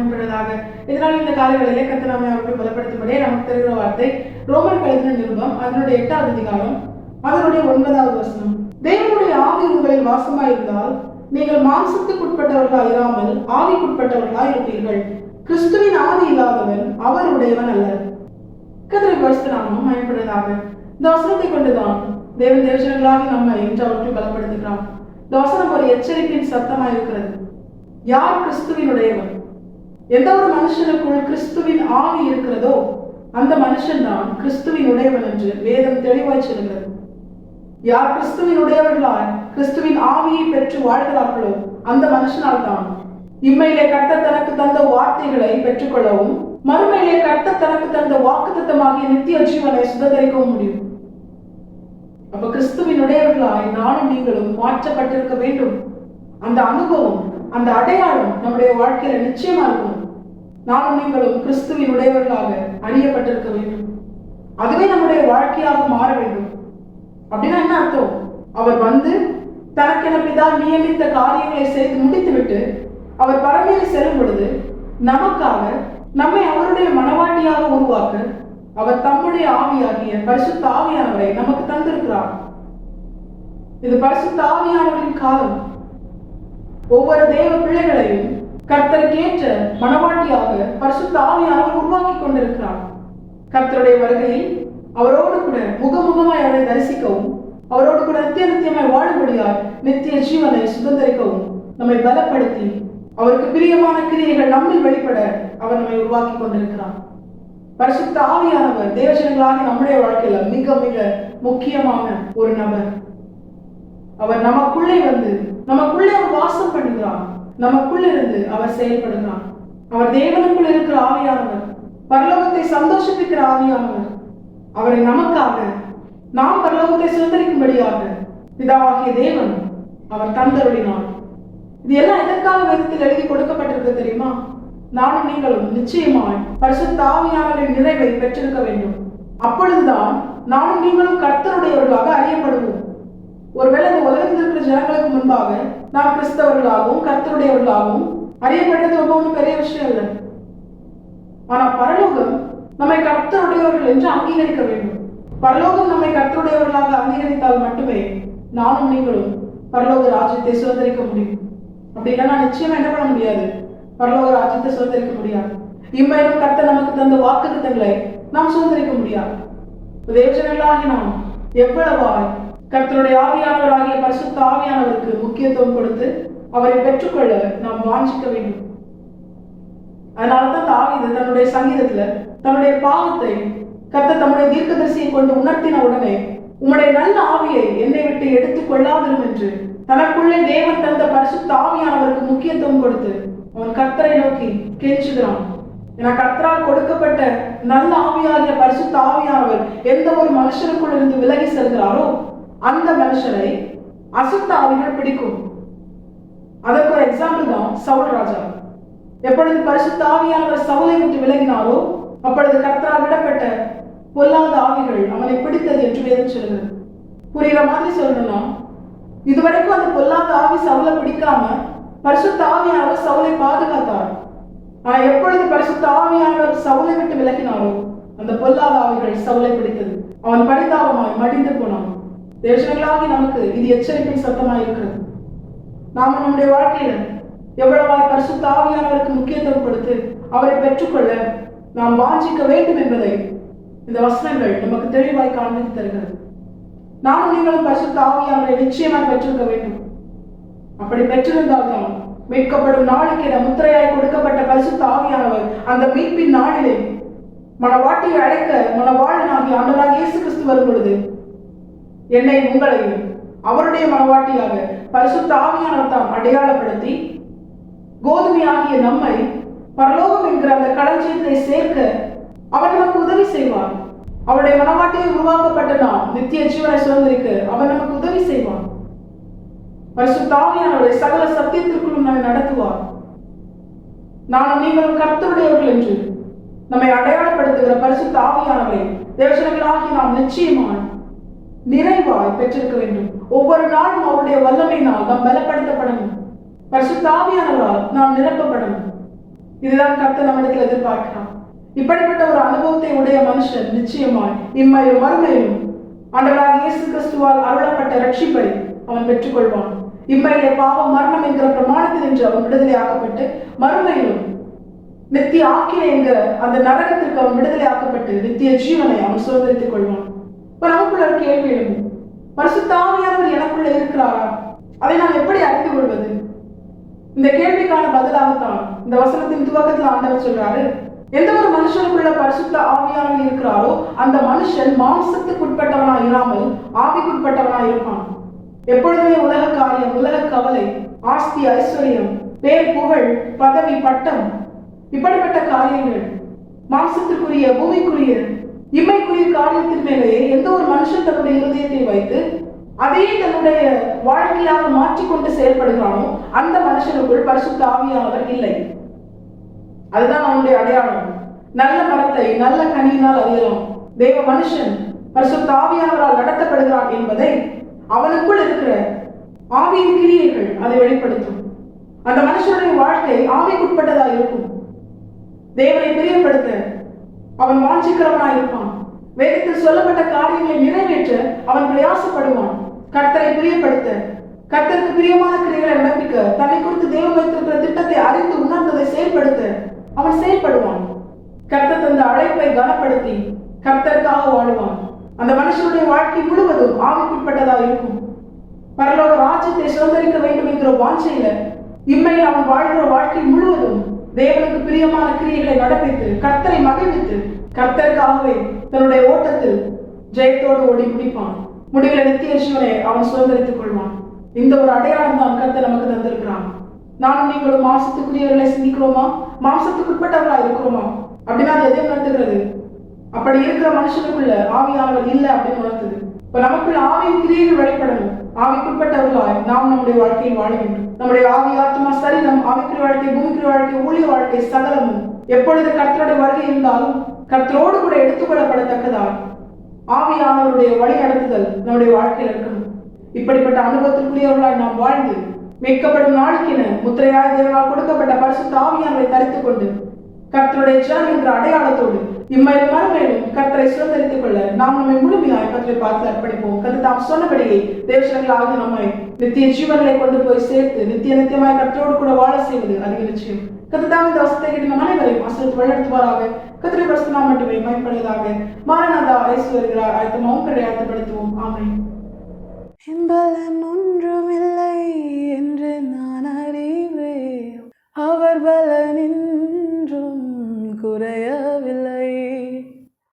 மகிமைப்படுவதாக. இதனால் இந்த காலைகளிலே கர்த்தர் நம்மை அவர்கள் பலப்படுத்தும்படியே நமக்கு தருகிற வார்த்தை ரோமர் எழுதின நிருபம் அதனுடைய 8வது அதிகாரம் அதனுடைய 9வது வசனம். தேவனுடைய ஆவி உங்களில் வாசமாயிருந்தால் நீங்கள் மாம்சத்துக்குட்பட்டவர்களாய் இராமல் ஆவிக்குட்பட்டவர்களாய் இருப்பீர்கள். கிறிஸ்துவின் ஆவி இல்லாதவன் அவருடையவன் அல்ல. கர்த்தரை பரிசுத்த நாமம் மகிமைப்படுவதாக. இந்த வசனத்தை கொண்டுதான் தேவன் தேவஜனங்களாகி நம்மை இன்று அவர்கள் பலப்படுத்துகிறார். இந்த வசனம் ஒரு எச்சரிப்பின் சத்தமாக இருக்கிறது. யார் கிறிஸ்துவினுடையவன்? எந்த ஒரு மனுஷனுக்குள் கிறிஸ்துவின் ஆவி இருக்கிறதோ அந்த மனுஷன் தான் கிறிஸ்துவின் உடையவன் என்று வேதம் தெளிவாய் சொல்கிறது. யார் கிறிஸ்துவின் உடையவர்களால் கிறிஸ்துவின் ஆவியை பெற்று வாழ்கிறார்களோ அந்த மனுஷனால் தான் இம்மையிலே கர்த்தர் தனக்கு தந்த வார்த்தைகளை பெற்றுக்கொள்ளவும் மறுமையிலே கர்த்தர் தனக்கு தந்த வாக்குத்தத்தமாகிய நித்திய ஜீவனை சுதந்திரிக்கவும் முடியும். அப்ப கிறிஸ்துவின் உடையவர்களாய் நானும் நீங்களும் மாற்றப்பட்டிருக்க வேண்டும். அந்த அனுபவம், அந்த அடையாளம் நம்முடைய வாழ்க்கையில நிச்சயமா இருக்கணும். நானும் நீங்களும் கிறிஸ்துவின் உடையவர்களாக அறியப்பட்டிருக்க வேண்டும். அதுவே நம்முடைய வாழ்க்கையாக மாற வேண்டும். அப்படின்னா என்ன அர்த்தம்? அவர் வந்து தனக்கென பிதா நியமித்த காரியங்களை செய்து முடித்துவிட்டு அவர் பரமேறி செல்லும் பொழுது நமக்காக நம்மை அவருடைய மனவாட்டியாக உருவாக்க அவர் தம்முடைய ஆவியாகிய பரிசுத்த ஆவியானவரை நமக்கு தந்திருக்கிறார். இது பரிசுத்த ஆவியானவரின் காலம். ஒவ்வொரு தேவ பிள்ளைகளையும் கர்த்தருக்கேற்ற மனவாட்டியாக பரிசுத்த ஆவியானவர் உருவாக்கி கொண்டிருக்கிறார். கர்த்தருடைய வருகையில் அவரோடு கூட முகமுகமாய் அவரை தரிசிக்கவும் அவரோடு கூட நித்திய நித்தியமாய் வாழும்படியாய் நித்திய ஜீவனை சுதந்திரிக்கவும் நம்மை பலப்படுத்தி அவருக்கு பிரியமான கிரியைகள் நம்மில் வெளிப்பட அவர் நம்மை உருவாக்கி கொண்டிருக்கிறார். பரிசுத்த ஆவியானவர் தேவஜனங்களாகி நம்முடைய வாழ்க்கையில மிக மிக முக்கியமான ஒரு நபர். அவர் நமக்குள்ளே வந்து நமக்குள்ளே அவர் வாசம் பண்ணுகிறார். நமக்குள்ள இருந்து அவர் செயல்படுகிறார். அவர் தேவனுக்குள் இருக்கிற ஆவியானவர், பரலோகத்தை சந்தோஷிப்பிக்கிற ஆவியானவர். அவரை நமக்காக நாம் பரலோகத்தை சுதந்திரிக்கும்படியாக பிதாவாகிய தேவன் அவர் தந்தருளினார். இது எல்லாம் எதற்காக வேதத்தில் எழுதி கொடுக்கப்பட்டிருக்கு தெரியுமா? நானும் நீங்களும் நிச்சயமாய் பரிசுத்த ஆவியானவரின் நிறைவை பெற்றிருக்க வேண்டும். அப்பொழுதுதான் நானும் நீங்களும் கர்த்தருடையவர்களாக அறியப்படுவோம். ஒருவேளை இந்த உலகத்தில் இருக்கிற ஜனங்களுக்கு முன்பாக நாம் கிறிஸ்தவர்களாகவும் கர்த்தருடையவர்களாகவும் அறியப்பட்டது ஒன்றும் பெரிய விஷயம் இல்லை. ஆனா பரலோகம் நம்மை கர்த்தருடையவர்கள் என்று அங்கீகரிக்க வேண்டும். பரலோகம் நம்மை கர்த்தருடையவர்களாக அங்கீகரித்தால் மட்டுமே நானும் நீங்களும் பரலோக ராஜ்யத்தை சுதந்திரிக்க முடியும். அப்படி இல்லைன்னா நிச்சயமா என்ன பண்ண முடியாது, பரலோக ராஜ்யத்தை சுதந்திரிக்க முடியாது. இம்மையிலும் கர்த்தர் நமக்கு தந்த வாக்குத்தத்தங்களை நாம் சுதந்திரிக்க முடியாது. தேவஜனங்களாகி நாம் எவ்வளவாய் கர்த்தருடைய ஆவியானவராகிய பரிசுத்த ஆவியானவருக்கு முக்கியத்துவம் கொடுத்து அவரை பெற்றுக்கொள்ள நாம் வாஞ்சிக்க வேண்டும். அதனாலதான் தாவீது தன்னுடைய சங்கீதத்துல தன்னுடைய பாவத்தை கர்த்தர் தம்முடைய தீர்க்கதரிசியை கொண்டு உணர்த்தின உடனே உம்முடைய நல்ல ஆவியை என்னை விட்டு எடுத்துக் கொள்ளாதிரும் என்று தனக்குள்ளே தேவன் தந்த பரிசுத்த ஆவியானவருக்கு முக்கியத்துவம் கொடுத்து அவன் கர்த்தரை நோக்கி கெஞ்சுகிறான். ஏன்னா கர்த்தரால் கொடுக்கப்பட்ட நல்ல ஆவியாகிய பரிசுத்த ஆவியானவர் எந்த ஒரு மனுஷனுக்குள் இருந்து விலகி செல்கிறாரோ அந்த மனுஷனை அசுத்த ஆவிகள் பிடிக்கும். அதற்கு ஒரு எக்ஸாம்பிள் தான் சவுல் ராஜா. எப்பொழுது பரிசுத்த ஆவியானவர் சவுலை விட்டு விலகினாரோ அப்பொழுது கர்த்தரால் விடப்பட்ட பொல்லாத ஆவிகள் அவனை பிடித்தது என்று வேதம் சொல்கிறது. புரிகிற மாதிரி சொல்லணும்னா, இதுவரைக்கும் அந்த பொல்லாத ஆவி சவுலை பிடிக்காம பரிசுத்த ஆவியானவர் சவுலை பாதுகாத்தார். ஆனா எப்பொழுது பரிசுத்த ஆவியானவர் சவுலை விட்டு விலகினாரோ அந்த பொல்லாத ஆவிகள் சவுலை பிடித்தது. அவன் பரிதாபமாய் மடிந்து போனான். தேவஜனங்களாகி நமக்கு இது எச்சரிப்பின் சத்தமாய் இருக்கிறது. நாம நம்முடைய வாழ்க்கையில எவ்வளவாய் பரிசுத்த ஆவியானவருக்கு முக்கியத்துவம் கொடுத்து அவரை பெற்றுக்கொள்ள நாம் வாஞ்சிக்க வேண்டும் என்பதை இந்த வசனங்கள் நமக்கு தெளிவாய் காண்பித்து தருகிறது. நானும் நீங்களும் பரிசுத்த ஆவியானவரை நிச்சயமாய் பெற்றிருக்க வேண்டும். அப்படி பெற்றிருந்தால்தான் மீட்கப்படும் நாளுக்கு என முத்திரையாய் கொடுக்கப்பட்ட பரிசுத்த ஆவியானவர் அந்த மீட்பின் நாளிலே மனவாட்டியை அழைக்க மனவாளனாகி ஆண்டவராகிய இயேசு கிறிஸ்து வரும் பொழுது என்னை உங்களையும் அவருடைய மனவாட்டியாக பரிசுத்த ஆவியானவர் தான் அடையாளப்படுத்தி கோதுமையாகிய நம்மை பரலோகம் என்கிற அந்த களஞ்சியத்தை சேர்க்க அவர் நமக்கு உதவி செய்வார். அவருடைய மனவாட்டியை உருவாக்கப்பட்ட நாம் நித்திய ஜீவனை சுதந்திரிக்க அவர் நமக்கு உதவி செய்வார். பரிசுத்த ஆவியானவரை சகல சத்தியத்திற்குள்ளும் நம்மை நடத்துவார். நானும் நீங்களும் கர்த்தருடையவர்கள் என்று நம்மை அடையாளப்படுத்துகிற பரிசுத்த ஆவியானவரை தேவஜனங்களாகி நாம் நிச்சயமாய் நிறைவாய் பெற்றிருக்க வேண்டும். ஒவ்வொரு நாளும் அவருடைய வல்லமையினால் நாம் பலப்படுத்தப்படணும். பரிசுத்த ஆவியானவரால் நாம் நிரப்பப்படணும். இதுதான் கர்த்தர் நம்மிடத்தில் எதிர்பார்க்கிறான். இப்படிப்பட்ட ஒரு அனுபவத்தை உடைய மனுஷன் நிச்சயமாய் இம்மையும் மறுமையிலும் ஆண்டவராகிய இயேசு கிறிஸ்துவால் அருளப்பட்ட ரட்சிப்பை அவன் பெற்றுக்கொள்வான். இம்மையிலே பாவம் மரணம் என்கிற பிரமாணத்தில் என்று அவன் விடுதலை ஆக்கப்பட்டு, மறுமையிலும் நித்திய ஆக்கினை என்கிற அந்த நரகத்திற்கு அவன் விடுதலை ஆக்கப்பட்டு நித்திய ஜீவனை அவன் சுதந்திரித்துக் கொள்வான். இப்ப நமக்குள்ள ஒரு கேள்வி எழும், பரிசுத்த ஆவியானவர் எனக்குள்ள இருக்கிறாரா? அதை நான் எப்படி அறிந்து கொள்வது? இந்த கேள்விக்கான பதிலாகத்தான் இந்த வசனத்தின் துவக்கத்தில் ஆண்டவர் சொல்றாரு, எந்த ஒரு மனுஷனுக்குள்ள பரிசுத்த ஆவியானவர் இருக்கிறாரோ அந்த மனுஷன் மாம்சத்துக்குட்பட்டவனா இராமல் ஆவிக்குட்பட்டவனா இருப்பான். எப்பொழுதுமே உலக காரியம், உலக கவலை, ஆஸ்தி, ஐஸ்வர்யம், பேர், புகழ், பதவி, பட்டம், இப்படிப்பட்ட காரியங்கள், மாம்சத்திற்குரிய, பூமிக்குரிய, இம்மைக்குரிய காரியத்தின் மேலேயே எந்த ஒரு மனுஷன் தன்னுடைய இருதயத்தை வைத்து அதையே தன்னுடைய வாழ்க்கையாக மாற்றிக்கொண்டு செயல்படுகிறானோ அந்த மனுஷனுக்குள் பரிசுத்த ஆவியானவர் இல்லை. அதுதான் அவனுடைய அடையாளம். நல்ல மரத்தை நல்ல கனியினால் அறியலாம். தேவ மனுஷன் பரிசுத்த ஆவியானவரால் நடத்தப்படுகிறான் என்பதை அவனுக்குள் இருக்கிற ஆவியின் கிரியைகள் அதை வெளிப்படுத்தும். அந்த மனுஷனுடைய வாழ்க்கை ஆவிக்குட்பட்டதா இருக்கும். தேவனை பிரியப்படுத்த அவன் வாஞ்சிக்கிறவனா இருப்பான். வேதத்தில் சொல்லப்பட்ட காரியங்களை நிறைவேற்ற அவன் பிரயாசப்படுவான். கர்த்தரை பிரியப்படுத்த, கர்த்தருக்கு பிரியமான கிரியைகளை நடப்பிக்க, தன்னை குறித்து தேவன் வைத்திருக்கிற திட்டத்தை அறிந்து உணர்ந்ததை செயல்படுத்த அவன் செயல்படுவான். கர்த்தர் தந்த அழைப்பை கனப்படுத்தி கர்த்தருக்காக வாழ்வான். அந்த மனுஷனுடைய வாழ்க்கை முழுவதும் ஆவிக்குட்பட்டதா இருக்கும். பரலோக ராஜ்யத்தை சுதந்திரிக்க வேண்டும் என்கிற வாஞ்சையில இம்மையில் அவன் வாழ்கிற வாழ்க்கை முழுவதும் தேவனுக்கு பிரியமான கிரியைகளை நடப்பித்து கர்த்தரை மகிழ்வித்து கர்த்தருக்காகவே தன்னுடைய ஓட்டத்தில் ஜெயத்தோடு ஓடி முடிப்பான். முடிவில் நித்திய ஜீவனை அவன் சுதந்திரித்துக் கொள்வான். இந்த ஒரு அடையாளம் தான் கர்த்தர் நமக்கு தந்திருக்கிறான். நானும் நீங்களும் மாம்சத்துக்குரியவர்களை சிந்திக்கிறோமா? மாம்சத்துக்குட்பட்டவர்களா இருக்கிறோமா? அப்படின்னா அது எதை உணர்த்துகிறது? அப்படி இருக்கிற மனுஷனுக்குள்ள ஆவியானவர் இல்லை அப்படின்னு உணர்த்துது. இப்ப நமக்குள்ள ஆவியின் கிரியைகள் வெளிப்படணும். ஆவிக்குட்பட்டவர்களாய் நாம் நம்முடைய வாழ்க்கையில் வாழ வேண்டும். நம்முடைய ஆவி, ஆத்மா, சரீரம், ஆவிக்குரிய வாழ்க்கை, பூமிக்குரிய வாழ்க்கை, ஊழிய வாழ்க்கை சகலமும் எப்பொழுது கர்த்தருடைய வருகை இருந்தாலும் கர்த்தரோடு கூட எடுத்துக்கொள்ளப்படத்தக்கதால் ஆவியானவருடைய வழி நடத்துதல் நம்முடைய வாழ்க்கையில் இருக்கணும். இப்படிப்பட்ட அனுபவத்திற்குரியவர்களாய் நாம் வாழ்ந்து மீட்கப்படும் நாளுக்கென முத்திரையாய் தேவனால் கொடுக்கப்பட்ட பரிசுத்த ஆவியானவரை தரித்துக் கொண்டு கர்த்தருடைய ஜனம் என்ற அடையாளத்தோடு இம்மையிலும் மறுமையிலும் கர்த்தரை சுதந்திரித்துக் கொள்ள நாம் நம்மை முழுமையாய் கர்த்தரை பார்த்து அர்ப்பணிப்போம். கர்த்தர் தாம் சொன்னபடியே தேவசர்களாக நம்மை நித்திய ஜீவன்களை கொண்டு போய் சேர்த்து நித்தியமாய் கர்த்தரோடு கூட வாழ செய்வது அதிக நிச்சயம். கர்த்தர் தாம் இந்த வசனத்தை கேட்டு நம் அனைவரையும் ஆசீர்வதித்து வழிநடத்துவாராக. கர்த்தரை பரிசுத்த நாமம் மட்டுமே மகிமைப்படுவதாக. மாரநாதா இயேசு வருகிறார். ஆயத்தமாகவும் ஆயத்தப்படுத்துவோம். ஆமென். பலன் ஒன்றுமில்லை என்று நான் அறிவேன், அவர் பலனின்றும் குறைய